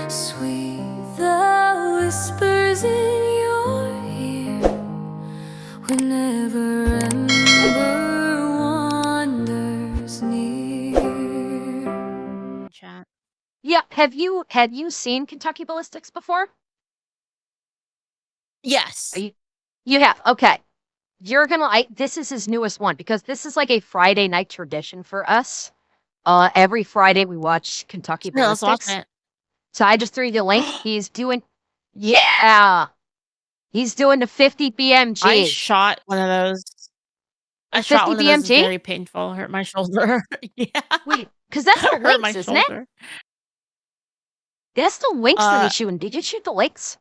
Sweet the whispers in your ear whenever ember wanders near. Chat. Yeah, have you seen Kentucky Ballistics before? Yes. You have. Okay. You're gonna like this is his newest one because this is like a Friday night tradition for us. Every Friday we watch Kentucky Yeah, let's watch Ballistics. it. So I just threw you the link. He's doing yeah. He's doing the 50 BMG. I shot one of those. I shot 50 one of those. It's BMG? very painful. Hurt my shoulder. Yeah. Wait, because that's the Hurt my links, isn't it? shoulder. That's the links that he's shooting. Did you shoot the links?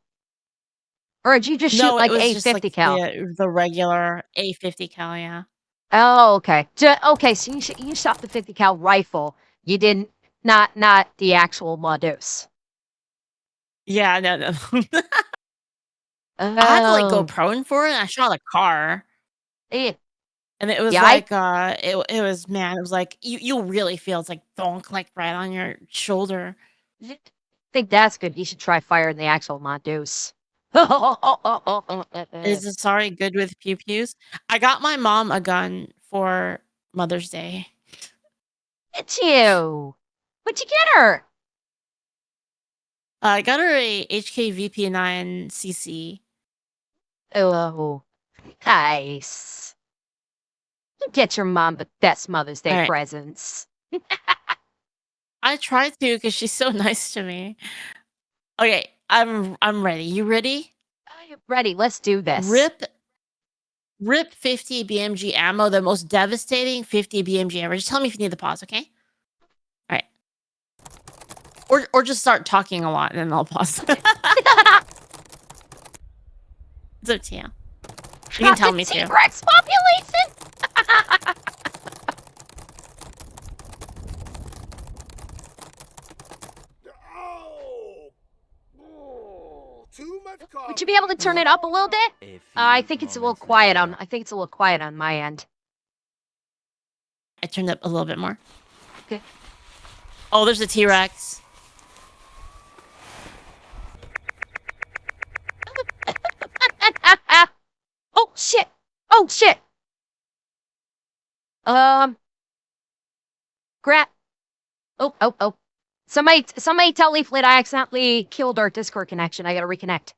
Or did you just shoot No, like it was a just 50 like cal? the regular A50 cal, yeah. Oh, okay. Okay, so you shot the 50 cal rifle. You didn't not the actual Modus. Yeah, no. Oh. I had to like go prone for it. I shot a car. Yeah. And it was Yeah, like it was man, it was like you really feel it's like thonk like right on your shoulder. I think that's good. You should try firing the actual Modus. Is the sorry good with pew pews? I got my mom a gun for Mother's Day. It's you. What'd you get her? I got her a HK VP9 CC. Oh, nice. You get your mom the best Mother's Day Right. presents. I tried to because she's so nice to me. Okay, I'm ready. You ready? I'm ready. Let's do this. Rip 50 BMG ammo, the most devastating 50 BMG ever. Just tell me if you need the pause, okay? All right. Or just start talking a lot and then I'll pause. It's up to you. You can tell me to. T-Rex population. Too much coffee. Would you be able to turn it up a little bit? I think it's a little quiet on. I think it's a little quiet on my end. I turned up a little bit more. Okay. Oh, there's a T-Rex. Oh shit! Oh shit! Crap! Oh! Somebody tell Leaflet I accidentally killed our Discord connection. I gotta reconnect.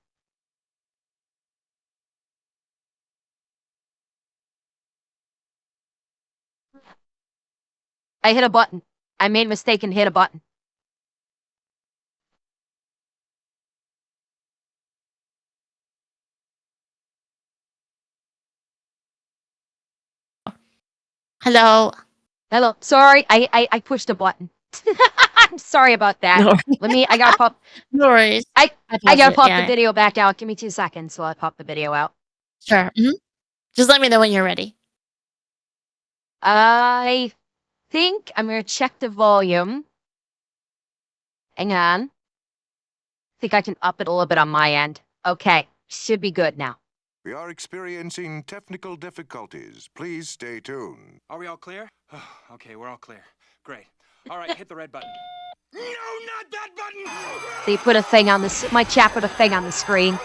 I hit a button. I made a mistake and hit a button. Hello. Hello. Sorry, I pushed a button. I'm sorry about that. No. I gotta pop. No worries. I gotta pop yeah. the video back out. Give me 2 seconds while I pop the video out. Sure. Just let me know when you're ready. I think I'm gonna check the volume. Hang on. I think I can up it a little bit on my end. Okay, should be good now. We are experiencing technical difficulties. Please stay tuned. Are we all clear? Okay, we're all clear. Great. All right, hit the red button. No, not that button! They put a thing on the my chat put a thing on the screen.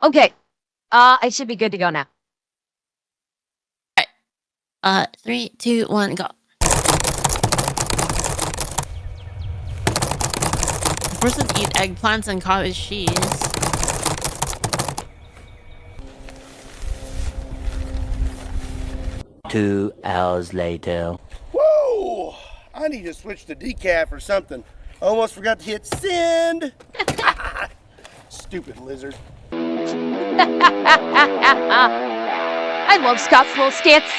Okay. I should be good to go now. All right. 3, 2, 1, go. The person eat eggplants and cottage cheese. Two hours later. Whoa! I need to switch to decaf or something. Almost forgot to hit send. Stupid lizard. I love Scott's little skits.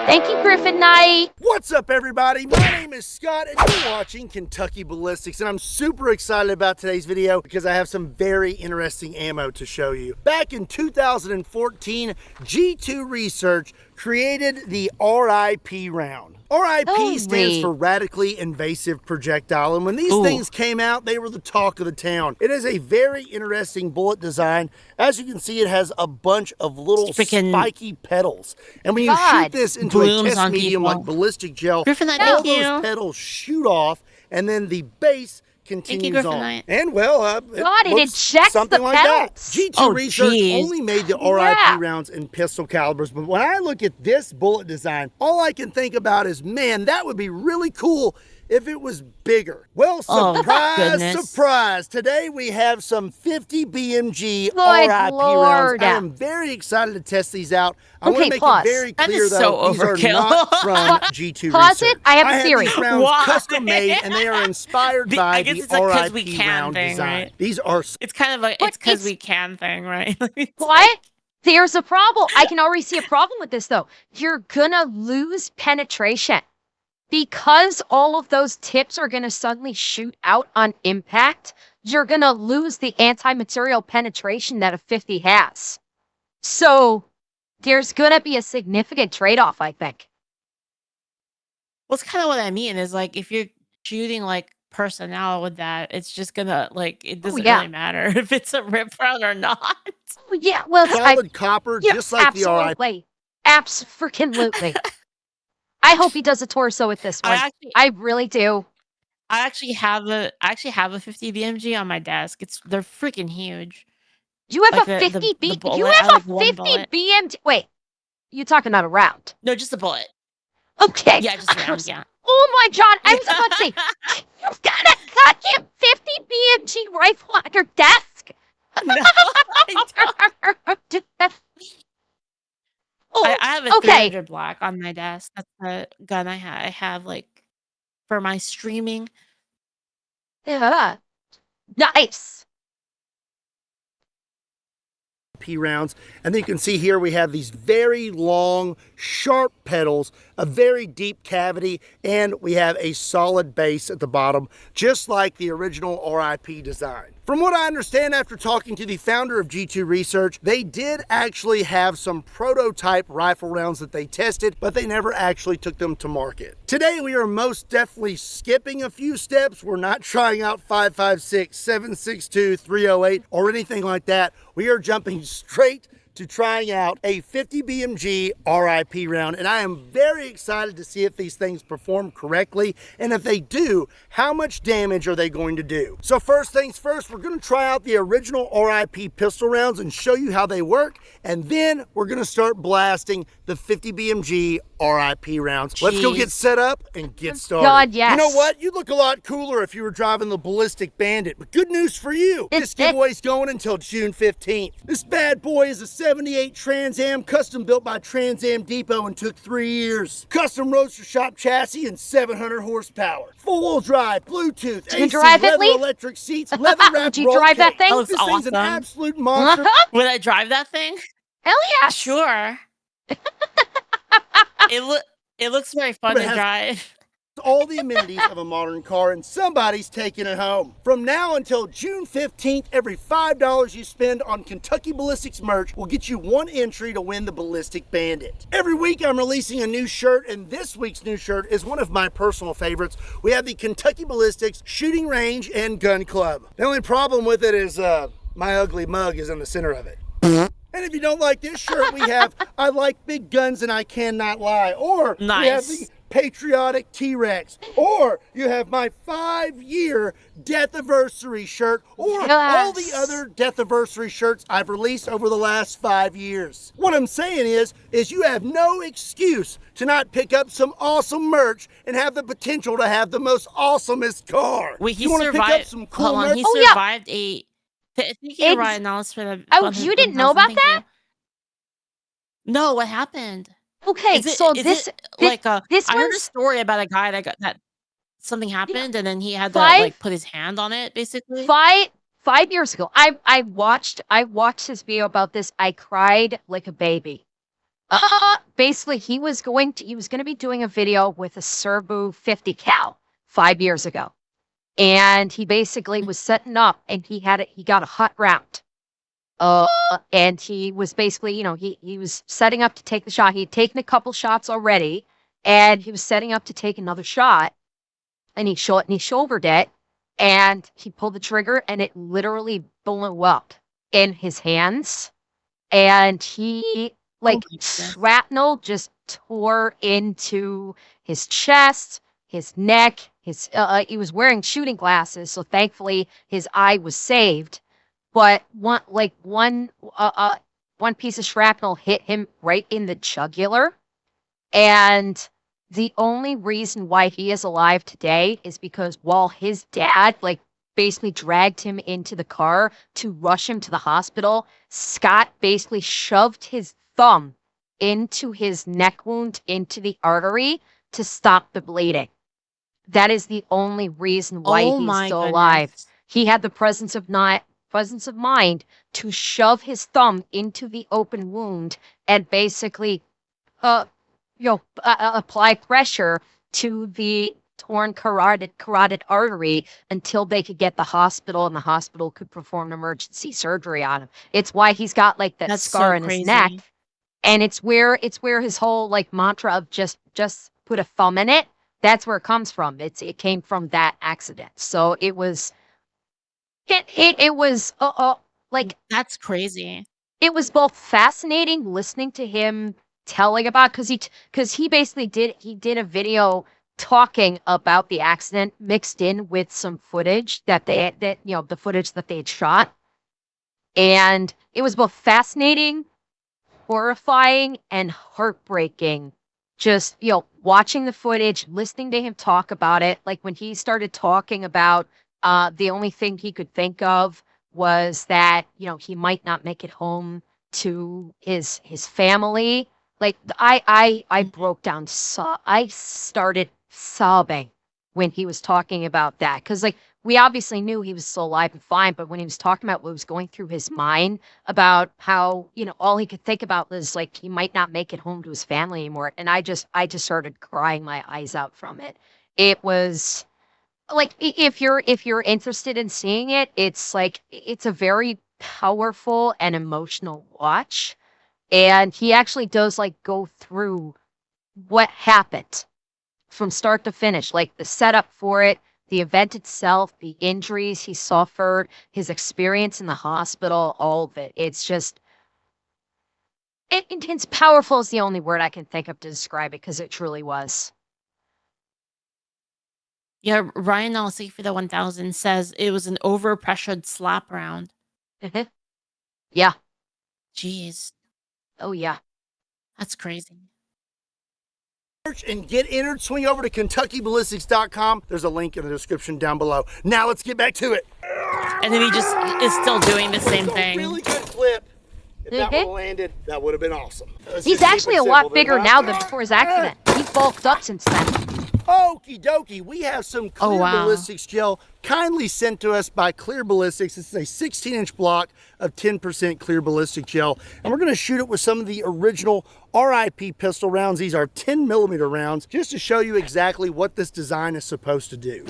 Thank you, Griffin Knight. What's up, everybody? My name is Scott, and you're watching Kentucky Ballistics, and I'm super excited about today's video because I have some very interesting ammo to show you. Back in 2014, G2 Research created the RIP round. RIP stands for Radically Invasive Projectile, and when these things came out, they were the talk of the town. It is a very interesting bullet design. As you can see, it has a bunch of little spiky petals, and when you shoot this into a test medium like ballistic gel, Griffin, all those petals shoot off and then the base Thank you, continues on. Griffinite. And well, God, it looks ejects something the like that. pelts. G2 Oh, Research geez. only made the Yeah. RIP rounds in pistol calibers, but when I look at this bullet design, all I can think about is, man, that would be really cool if it was bigger. Well, Oh, surprise, goodness. surprise. Today we have some 50 BMG Good RIP rounds. Lord. I am very excited to test these out. I want Okay, to make pause. it very That clear, is though, so these are overkill. not from G2 Pause Research. it. I have a had theory. these rounds Why? custom made, and they are inspired The- by I guess the it's a 'cause we RIP can round thing, design. right? These are It's kind of a But it's because it's- we can thing, right? It's What? There's a problem. I can already see a problem with this, though. You're gonna lose penetration. Because all of those tips are gonna suddenly shoot out on impact, you're gonna lose the anti-material penetration that a 50 has. So there's gonna be a significant trade-off, I think. Well, it's kind of what I mean is like if you're shooting like personnel with that, it's just gonna like it doesn't yeah. really matter if it's a rip round or not. Oh, yeah, well, solid copper, yeah, just like the RIP. absolutely. Abso-freaking-lutely. I hope he does a torso with this one. I really do. I actually have a 50 BMG on my desk. They're freaking huge. You have Like a the 50 B. You bullet, I have like a one 50 bullet. BMG. Wait, you talking about a round? No, just a bullet. Okay. Yeah, just a round. Yeah. Oh my God! I was about to say, you've got a goddamn 50 BMG rifle on your desk. No, I don't. Oh, I have a okay. 300 black on my desk. That's the gun I have like for my streaming. Yeah. Nice. Rounds, and then you can see here we have these very long, sharp pedals, a very deep cavity, and we have a solid base at the bottom, just like the original RIP design. From what I understand after talking to the founder of G2 Research, they did actually have some prototype rifle rounds that they tested, but they never actually took them to market. Today we are most definitely skipping a few steps. We're not trying out 5.56, 7.62, 308, or anything like that. We are jumping straight to trying out a 50 BMG RIP round, and I am very excited to see if these things perform correctly, and if they do, how much damage are they going to do. So first things first, we're going to try out the original RIP pistol rounds and show you how they work, and then we're going to start blasting the 50 BMG RIP rounds. Let's go get set up and get started. God, yes. You know what? You'd look a lot cooler if you were driving the Ballistic Bandit, but good news for you. This giveaway's going until June 15th. This bad boy is a 78 Trans Am, custom built by Trans Am Depot, and took 3 years. Custom roadster shop chassis and 700 horsepower. 4-wheel drive, Bluetooth, Did you AC, drive it, leather Lee? electric seats, leather wrapped Did you drive that thing? That looks This thing's an awesome. absolute monster. Would I drive that thing? Hell yeah. Sure. It looks very fun But it to has- drive. All the amenities of a modern car, and somebody's taking it home. From now until June 15th, every $5 you spend on Kentucky Ballistics merch will get you 1 entry to win the Ballistic Bandit. Every week I'm releasing a new shirt, and this week's new shirt is one of my personal favorites. We have the Kentucky Ballistics Shooting Range and Gun Club. The only problem with it is my ugly mug is in the center of it. And if you don't like this shirt, we have I like big guns and I cannot lie. Or we have the Nice. patriotic T-Rex. Or you have my 5-year death anniversary shirt. Or all the Yes. other death anniversary shirts I've released over the last 5 years. What I'm saying is you have no excuse to not pick up some awesome merch and have the potential to have the most awesomest car. Wait, he you wanna survived. pick up some cool Hold on, merch? he Oh, yeah. survived a. Thank you, Ex- Ryan Ellis, for the. Oh, 100 you didn't know 1,000. about Thank that? you. No, what happened? Okay, Is it, so is this it like a? this I heard a one's story about a guy that something happened and then he had to Five- like put his hand on it, basically. 5 years ago. I watched his video about this. I cried like a baby. Basically, he was going to be doing a video with a Serbu 50 cal 5 years ago, and he basically was setting up, and he got a hot round. And he was basically, he was setting up to take the shot. He had taken a couple shots already, and he was setting up to take another shot, and he shouldered it, and he pulled the trigger, and it literally blew up in his hands, and he like my goodness. shrapnel just tore into his chest, his neck, He was wearing shooting glasses, so thankfully his eye was saved. But one piece of shrapnel hit him right in the jugular, and the only reason why he is alive today is because while his dad basically dragged him into the car to rush him to the hospital, Scott basically shoved his thumb into his neck wound, into the artery, to stop the bleeding. That is the only reason why Oh he's my still alive. goodness. He had the presence of mind to shove his thumb into the open wound and basically apply pressure to the torn carotid artery until they could get the hospital, and the hospital could perform emergency surgery on him. It's why he's got that That's scar so in his neck, crazy. and it's where his whole mantra of just put a thumb in it. That's where it comes from. It came from that accident. So it was That's crazy. it was both fascinating listening to him telling about, because he basically did a video talking about the accident mixed in with some footage the footage that they had shot, and it was both fascinating, horrifying, and heartbreaking. Just watching the footage, listening to him talk about it. Like when he started talking about the only thing he could think of was that he might not make it home to his family. I broke down. I started sobbing when he was talking about that, because we obviously knew he was still alive and fine, but when he was talking about what was going through his mind about how all he could think about was he might not make it home to his family anymore, and I just started crying my eyes out from it. It was if you're interested in seeing it, it's a very powerful and emotional watch. And he actually does go through what happened from start to finish, the setup for it, the event itself, the injuries he suffered, his experience in the hospital, all of it. It's just, it's powerful is the only word I can think of to describe it, because it truly was. Yeah, Ryan Nalsi for the 1000 says it was an overpressured slap round. Yeah. Jeez, Oh, yeah. that's crazy. And get entered. Swing over to KentuckyBallistics.com. There's a link in the description down below. Now let's get back to it. And then he just is still doing the same That's a thing. really good clip. If that would have landed, that would have been awesome. Let's He's just keep actually it a lot simple, bigger then, now huh? than before his accident. He bulked up since then. Okie dokie, we have some clear wow. ballistics gel kindly sent to us by Clear Ballistics. This is a 16-inch block of 10% clear ballistic gel, and we're going to shoot it with some of the original RIP pistol rounds. These are 10mm rounds, just to show you exactly what this design is supposed to do.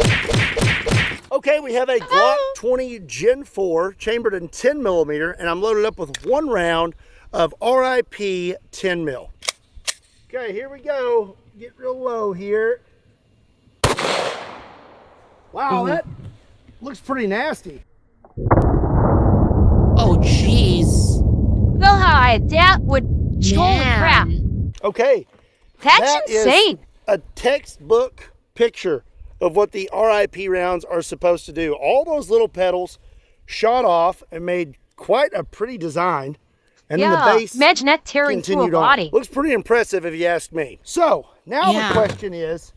Okay, we have a Glock 20 Gen 4 chambered in 10mm, and I'm loaded up with one round of RIP 10mm. Okay, here we go. Get real low here. Wow, that looks pretty nasty. Oh, jeez. Well, how that would holy crap. Okay, That's that insane. is a textbook picture of what the RIP rounds are supposed to do. All those little petals shot off and made quite a pretty design. And then the base imagine that tearing through a continued on. body. Looks pretty impressive if you ask me. So now Yeah. the question is,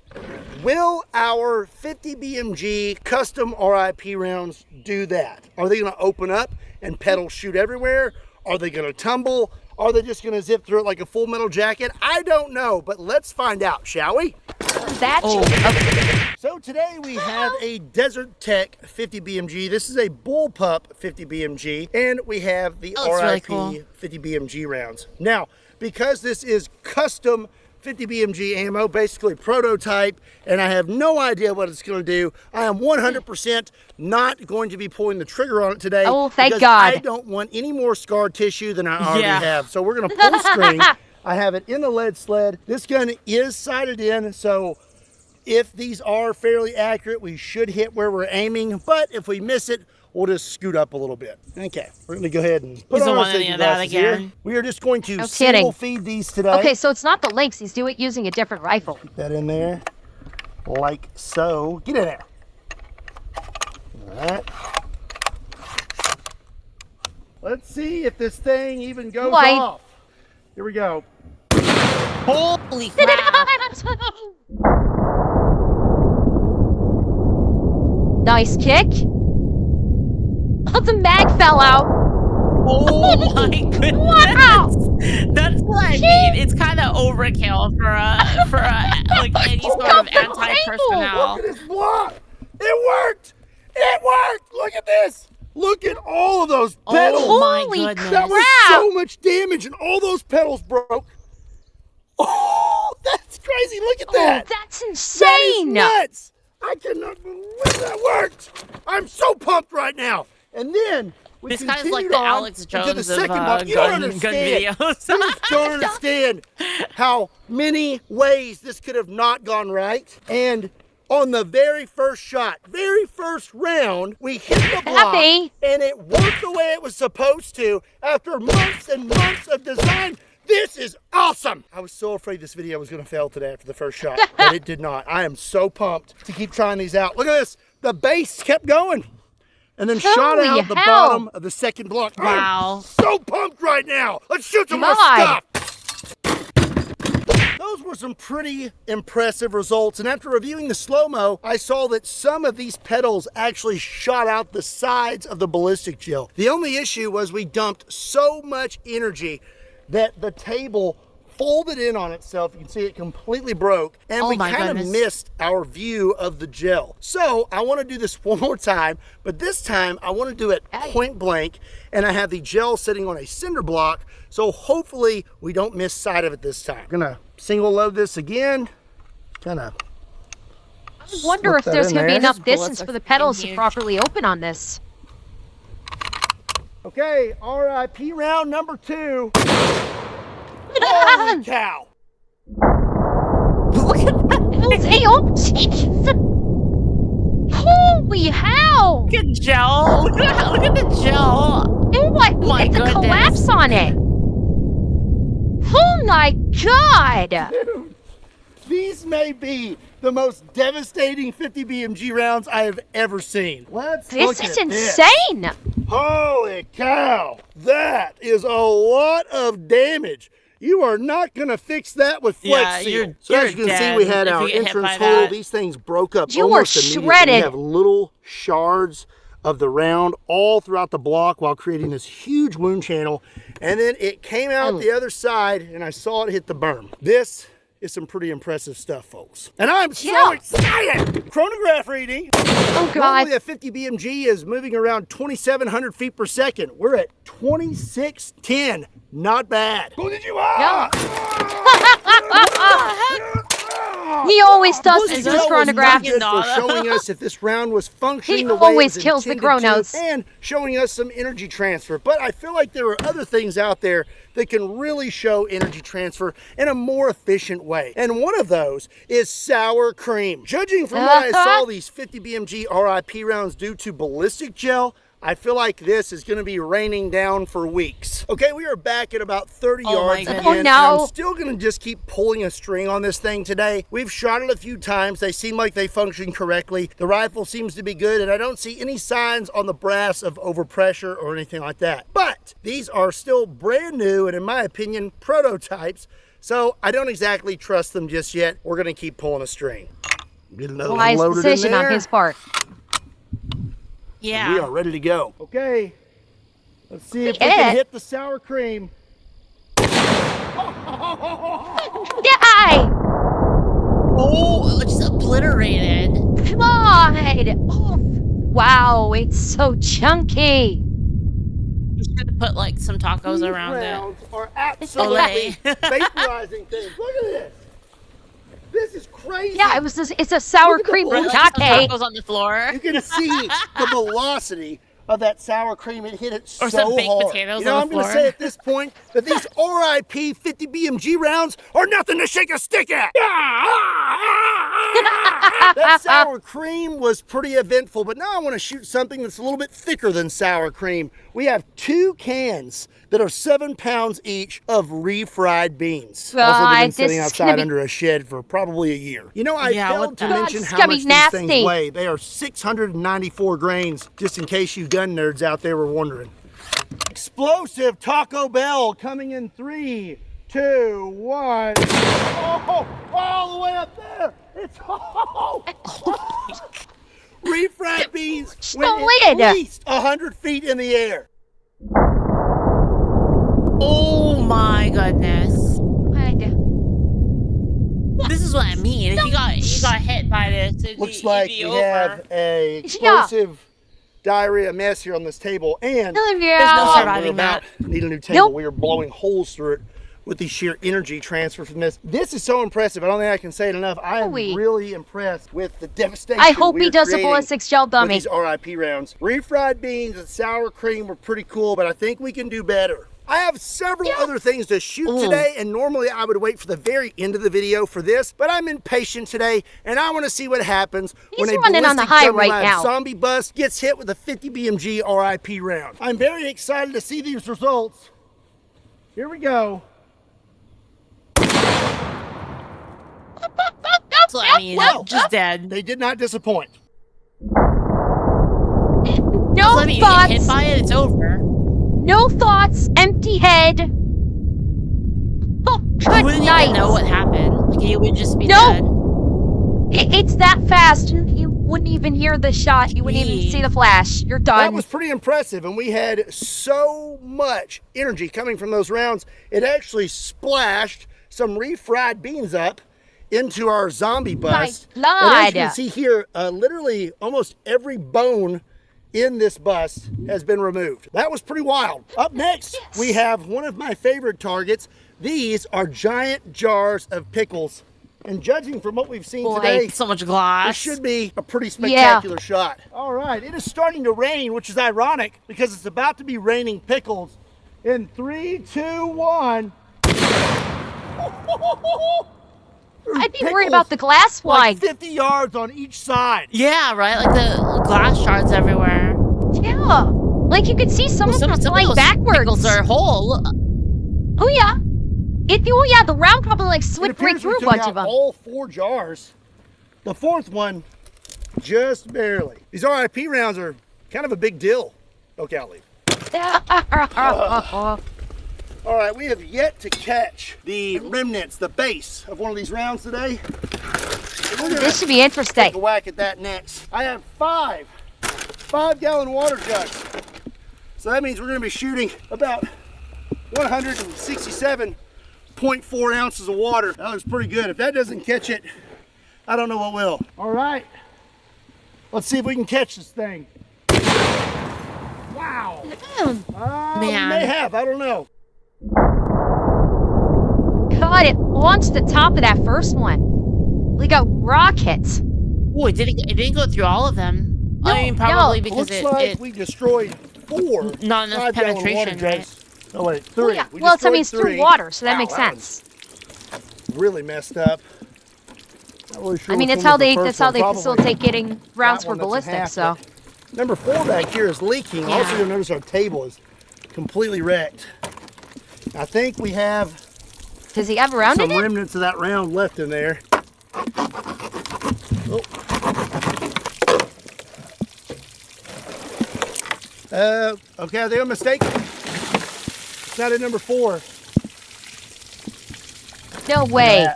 will our 50 BMG custom RIP rounds do that? Are they going to open up and petals shoot everywhere? Are they going to tumble? Are they just going to zip through it like a Full Metal Jacket? I don't know, but let's find out, shall we? That's okay. So today we have a Desert Tech 50 BMG. This is a Bullpup 50 BMG, and we have the Oh, it's really RIP cool. 50 BMG rounds. Now, because this is custom 50 BMG ammo, basically prototype, and I have no idea what it's going to do, I am 100% not going to be pulling the trigger on it today. Oh, thank because God. I don't want any more scar tissue than I already Yeah. have. So we're going to pull string. I have it in the lead sled. This gun is sighted in, so if these are fairly accurate, we should hit where we're aiming, but if we miss it, we'll just scoot up a little bit. Okay, we're gonna go ahead and put Doesn't on our want any safety of that glasses here. again. We are just going to No single kidding. feed these today. Okay, so it's not the links. He's doing using a different rifle. Put that in there. like so. Get in there. All right. Let's see if this thing even goes off. Here we go. Holy crap. Nice kick. Oh, the mag fell out. Oh my goodness. Wow. That's what I mean. It's kind of overkill for like any sort of anti-personnel. Look at this block. It worked. It worked. Look at this. Look at all of those pedals. Oh my Holy goodness. That was crap. so much damage, and all those pedals broke. Oh, that's crazy. Look at that. Oh, that's That is insane. nuts. I cannot believe that worked. I'm so pumped right now. And then we This guy's like continued the on Alex into Jones the of second block. You don't gun understand. videos. You just don't understand how many ways this could have not gone right. And on the very first shot, very first round, we hit the block, Happy. and it worked the way it was supposed to after months and months of design. This is awesome. I was so afraid this video was going to fail today after the first shot, but it did not. I am so pumped to keep trying these out. Look at this. The base kept going and then shot Holy out the hell. bottom of the second block. Wow. I'm so pumped right now. Let's shoot some more God. stuff. Those were some pretty impressive results, and after reviewing the slow-mo, I saw that some of these pedals actually shot out the sides of the ballistic gel. The only issue was we dumped so much energy that the table folded in on itself. You can see it completely broke, and Oh we my kind of goodness. missed our view of the gel. So I want to do this one more time, but this time I want to do it point blank, and I have the gel sitting on a cinder block, so hopefully we don't miss sight of it this time. I'm gonna single load this again, kind of. I wonder if there's going to be enough Those bullets distance are for the pedals to huge. properly open on this. Okay, RIP round number 2. Holy cow! Look at that. Hey, oh, jeez. Holy hell! Look at gel. Look at the gel. Oh my, My it's a goodness. collapse on it. Oh my god! Dude, these may be the most devastating 50 BMG rounds I have ever seen. Let's look This is at this. insane! Holy cow! That is a lot of damage. You are not gonna fix that with Flex Yeah, Seal. you're- So as you're you can see, dead we had if our you get hit entrance by hole. that. These things broke up You almost are immediately. shredded. We have little shards of the round all throughout the block while creating this huge wound channel. And then it came out the other side, and I saw it hit the berm. This is some pretty impressive stuff, folks. And I'm so Yeah. excited! Chronograph reading. Oh Normally god. a 50 BMG is moving around 2,700 feet per second. We're at 2610. Not bad. Who did you He always does Ballistic this gel with was chronograph. not good for Nada. showing us if this round was functioning He the way it always was kills the intended to, chronos. and showing us some energy transfer. But I feel like there are other things out there that can really show energy transfer in a more efficient way. And one of those is sour cream. Judging from what I saw these 50 BMG RIP rounds do to ballistic gel, I feel like this is going to be raining down for weeks. Okay, we are back at about 30 Oh my yards goodness. again. Oh, And no. I'm still going to just keep pulling a string on this thing today. We've shot it a few times. They seem like they function correctly. The rifle seems to be good, and I don't see any signs on the brass of overpressure or anything like that. But these are still brand new and, in my opinion, prototypes. So I don't exactly trust them just yet. We're going to keep pulling a string. Get another one Wise loaded in decision on there. his part. Yeah. We are ready to go. Okay. Let's see if we Yeah. can hit the sour cream. Die! Oh, just obliterated. God! Oh, wow, it's so chunky. You should have put like some tacos These around it. rounds are absolutely vaporizing things. Look at this. This is crazy. Yeah, it's a sour Look at the cream bullet. Like some bukkake. tacos on the floor. You can see the velocity of that sour cream. It hit it Or so some baked hard. potatoes You know, on I'm the going to floor. say at this point that these RIP 50 BMG rounds are nothing to shake a stick at. That sour cream was pretty eventful, but now I want to shoot something that's a little bit thicker than sour cream. We have 2 cans that are 7 pounds each of refried beans. Also, they've been God, sitting this is outside gonna be- under a shed for probably a year. You know, I Yeah, failed what to the- mention God, it's how gonna much be these things nasty. weigh. They are 694 grains, just in case you gun nerds out there were wondering. Explosive Taco Bell coming in 3, 2, 1. Oh, all the way up there. It's refried beans went the at lid. least 100 feet in the air. Oh my goodness. God. This is what I mean. If you got hit by this, Looks it'd like be we over. have a explosive diarrhea mess here on this table, and There's no Yeah. surviving we're about that. to need a new table. Nope. We are blowing holes through it with the sheer energy transfer from this. This is so impressive. I don't think I can say it enough. I am Holy. really impressed with the devastation. I hope we he are does a creating ballistics gel with dummy. these RIP rounds. Refried beans and sour cream were pretty cool, but I think we can do better. I have several other things to shoot Ooh. today, and normally I would wait for the very end of the video for this, but I'm impatient today, and I want to see what happens when a running on the ballistic high dummy right lab now. zombie bus gets hit with a 50 BMG RIP round. I'm very excited to see these results. Here we go. That's what I mean. Well, Just dead. They did not disappoint. That's No what I mean. You get hit thoughts. by it, it's over. No thoughts. Empty head. Oh, You good wouldn't night. even know what happened. Like, you would just be No. dead. It's that fast. You wouldn't even hear the shot. You wouldn't even see the flash. You're done. That was pretty impressive, and we had so much energy coming from those rounds, it actually splashed some refried beans up into our zombie bus. My And as Lord. you can see here, literally almost every bone in this bus has been removed. That was pretty wild. Up next, we have one of my favorite targets. These are giant jars of pickles. And judging from what we've seen Boy. today, So much this glass. should be a pretty spectacular shot. All right, it is starting to rain, which is ironic because it's about to be raining pickles. In 3, 2, 1. I'd be worried about the glass like flying. 50 yards on each side. Yeah, right? Like the glass shards everywhere. Yeah. Like you could see some of them Some of flying those backwards. pickles are whole. Oh yeah. The round probably like It slipped right appears we through a took bunch out of them. all 4 jars. The 4th one, just barely. These RIP rounds are kind of a big deal. Okay, I'll leave. All right, we have yet to catch the remnants, the base of one of these rounds today. We're gonna This should be take interesting. a whack at that next. I have 5-gallon water jugs. So that means we're gonna be shooting about 167.4 ounces of water. That looks pretty good. If that doesn't catch it, I don't know what will. All right, let's see if we can catch this thing. Wow. We Man. may have, I don't know. God, it launched the top of that first one. Like a rocket. Oh, it didn't go through all of them. No, I mean, probably no. because Looks like it we destroyed 4 not enough 5-gallon water penetration, right? jugs. Oh wait, 3. Well, yeah. We Well, I destroyed mean, it's 3. through water, so that Wow, makes that one's sense. really messed up. Not really sure I mean, which that's one how was the they first that's how one. they Probably facilitate getting rounds that for one that's in ballistics. half, So but number 4 back here is leaking. Also, Yeah. you'll notice our table is completely wrecked. I think we have does he have a round some in it? remnants of that round left in there. Oh. Okay, are they a mistake? It's not at number 4. No way.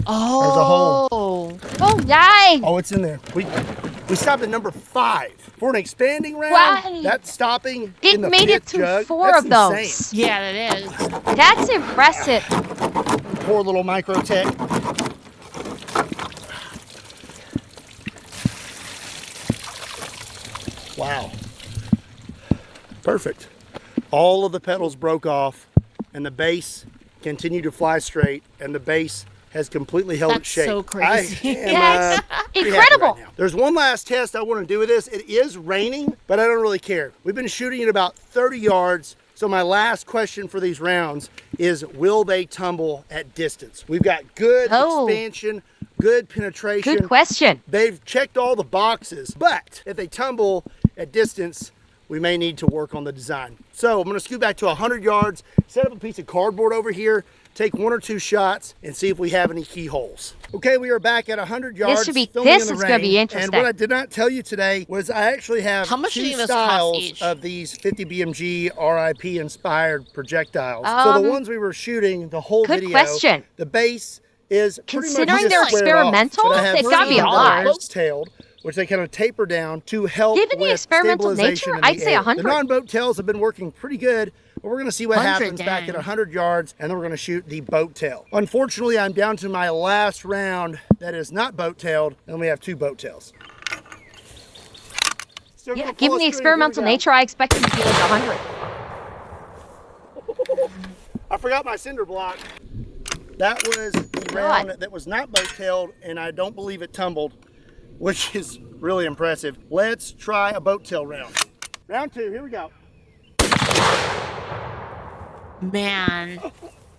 Oh. Oh, nice. Oh, it's in there. We stopped at number 5 for an expanding round. Right. That's stopping It in the made it 5th through jug. 4 That's of those. insane. Yeah, that is. That's impressive. Poor little microtech. Wow. Perfect. All of the petals broke off and the base continued to fly straight and the base has completely held its That's shape. so crazy. I am, Yes. Pretty happy Incredible. right now. There's one last test I want to do with this. It is raining, but I don't really care. We've been shooting at about 30 yards. So my last question for these rounds is, will they tumble at distance? We've got good expansion, good penetration. Good question. They've checked all the boxes, but if they tumble at distance, we may need to work on the design. So I'm gonna scoot back to 100 yards, set up a piece of cardboard over here, take 1 or 2 shots, and see if we have any keyholes. Okay, we are back at 100 yards. This is filming gonna be interesting. And what I did not tell you today was I actually have How much do you 2 think this costs styles each? of these 50 BMG RIP inspired projectiles. So the ones we were shooting, the whole good video, question. the base is pretty much Considering just they're squared experimental, off. So I have it's gotta be a some lot. boat-tailed, which they kind of taper down to help Given the with experimental stabilization nature, in the I'd say air. 100. The non-boat tails have been working pretty good, but we're gonna see what 100, happens back at dang. 100 yards, and then we're gonna shoot the boat tail. Unfortunately, I'm down to my last round that is not boat tailed, and we have 2 boat tails. Still gonna Yeah, pull given a the string. experimental Here we go. nature, I expect it to be like 100. I forgot my cinder block. That was the round that was not boat-tailed, and I don't believe it tumbled, which is really impressive. Let's try a boat-tail round. Round 2, here we go. Man.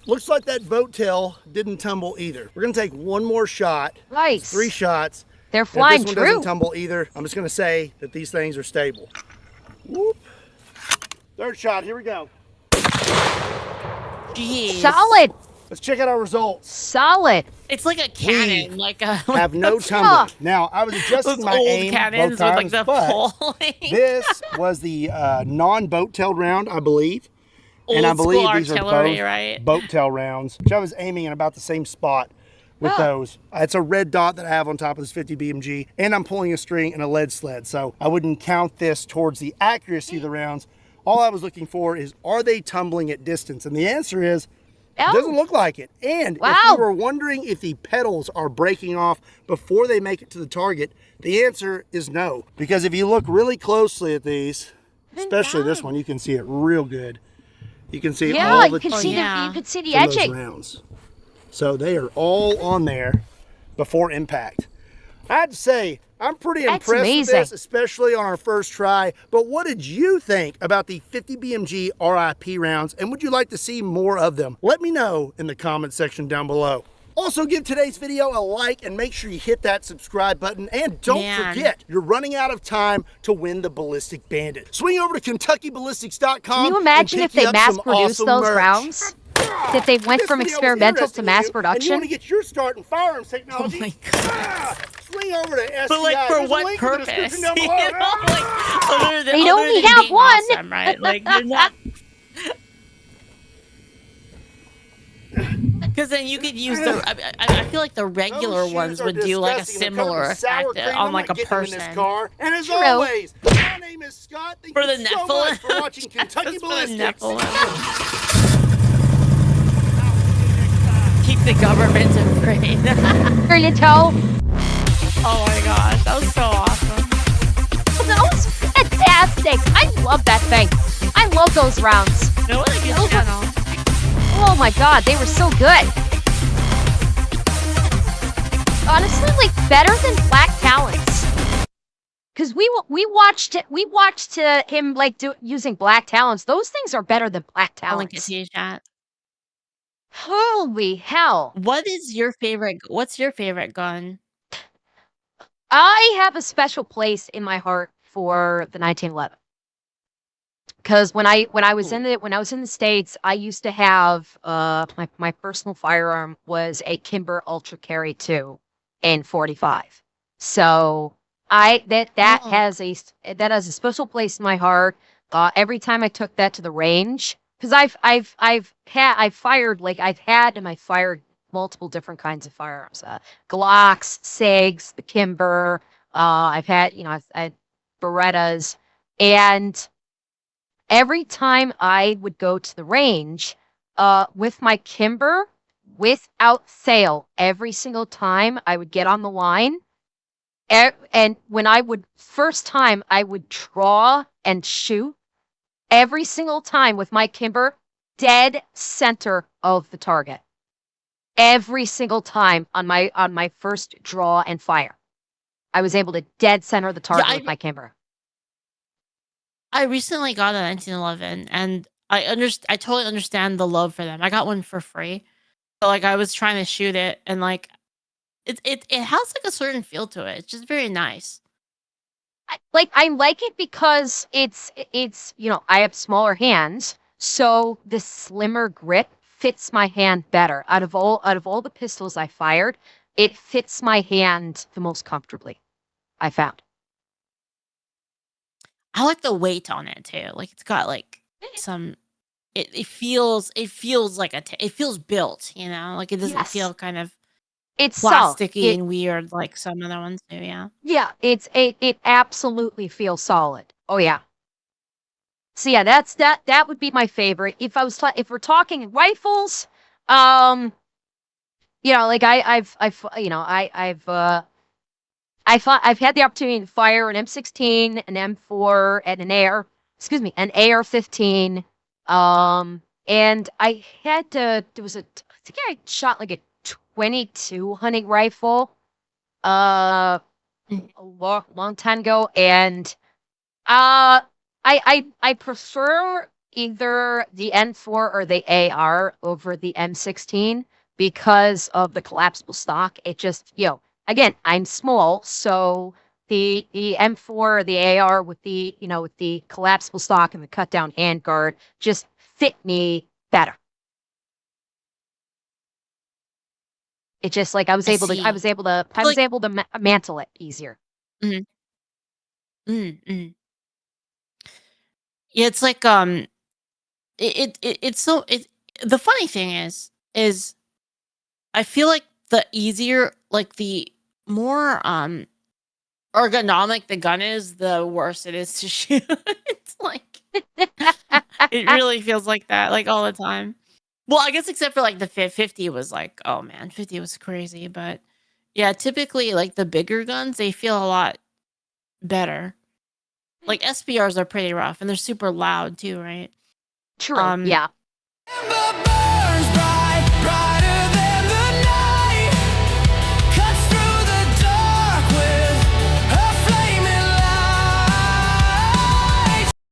Looks like that boat-tail didn't tumble either. We're gonna take 1 more shot. Nice. 3 shots. They're And if flying this one true. doesn't tumble either, I'm just gonna say that these things are stable. Whoop. 3rd shot, here we go. Jeez. Solid. Let's check out our results. Solid. It's like a cannon, like a Have no tumbling. Now, I was adjusting those my old aim cannons both times, with like the but polling. this was the non-boat-tailed round, I believe. And I Old school believe these are artillery, both right? boat-tail rounds, which I was aiming in about the same spot with those. It's a red dot that I have on top of this 50 BMG, and I'm pulling a string and a lead sled, so I wouldn't count this towards the accuracy of the rounds. All I was looking for is, are they tumbling at distance? And the answer is, it doesn't look like it. And if you were wondering if the petals are breaking off before they make it to the target, the answer is no. Because if you look really closely at these, especially this one, you can see it real good. You can see all Yeah, the you can see yeah. the you can see the from those edging. rounds. So they are all on there before impact. I'd say I'm pretty That's impressed amazing. with this, especially on our first try. But what did you think about the 50 BMG RIP rounds, and would you like to see more of them? Let me know in the comment section down below. Also, give today's video a like and make sure you hit that subscribe button. And don't forget, you're running out of time to win the Ballistic Bandit. Swing over to KentuckyBallistics.com. Can you imagine if they mass-produced those rounds? If they went This from video was experimental to interesting mass you, and you production? want to get your start in firearms technology? Oh my God. Swing over to SCI. But like, for There's a what link in the purpose? description You down know, below. like, other than, They'd other only than have being one. awesome, right? Like, they're not. Because then you could use the. I feel like the regular Those shoes ones are would do like a disgusting. They're covered similar with sour effect cream. on I'm like a not getting them in person. this car. And as True. always, my name is Scott. Thank For you the so Nephilim. much for watching Kentucky Just for the Ballistics. Nephilim. Keep the government afraid. Turn your toe. Oh my gosh, that was so awesome. That was fantastic. I love that thing. I love those rounds. No, what a good channel. Oh my god, they were so good. Honestly, like better than Black Talons. Cause we watched him like using Black Talons. Those things are better than Black I'll link it Talons. to you, chat. Holy hell! What's your favorite gun? I have a special place in my heart for the 1911. Because when I was in the States, I used to have my personal firearm was a Kimber Ultra Carry 2 in 45. So that has a special place in my heart. Every time I took that to the range, because I've fired multiple different kinds of firearms, Glocks, SIGs, the Kimber. I've had Berettas, and every time I would go to the range with my Kimber, without fail, every single time I would get on the line, and when I would draw and shoot, every single time with my Kimber, dead center of the target. Every single time on my first draw and fire. I was able to dead center the target I- with my camera. I recently got a 1911, and I totally understand the love for them. I got one for free, so like I was trying to shoot it, and like it has like a certain feel to it. It's just very nice. I like it because it's I have smaller hands, so the slimmer grip fits my hand better. Out of all the pistols I fired, it fits my hand the most comfortably, I found. I like the weight on it too. Like it's got like some. It feels like it feels built. You know, like it doesn't Yes. feel kind of It's solid. plasticky and weird like some other ones do. Yeah. Yeah, it absolutely feels solid. Oh yeah. So yeah, that would be my favorite. If we're talking rifles, like I've had the opportunity to fire an M16, an M4, and an AR-15. And I had to. I think I shot like a 22 hunting rifle, a long time ago, and I prefer either the M4 or the AR over the M16 because of the collapsible stock. It just, again, I'm small, so the M4 or the AR with the collapsible stock and the cut down handguard just fit me better. It just like I was able see. to mantle it easier. Mm-hmm. Yeah, it's like it's so the funny thing is I feel like the easier, like the more ergonomic the gun is, the worse it is to shoot. It's like it really feels like that, like all the time. Well, I guess except for like the 50 was like, oh man, 50 was crazy, but yeah, typically like the bigger guns, they feel a lot better. Like SPRs are pretty rough and they're super loud too, right? True. Yeah. Ember burns bright.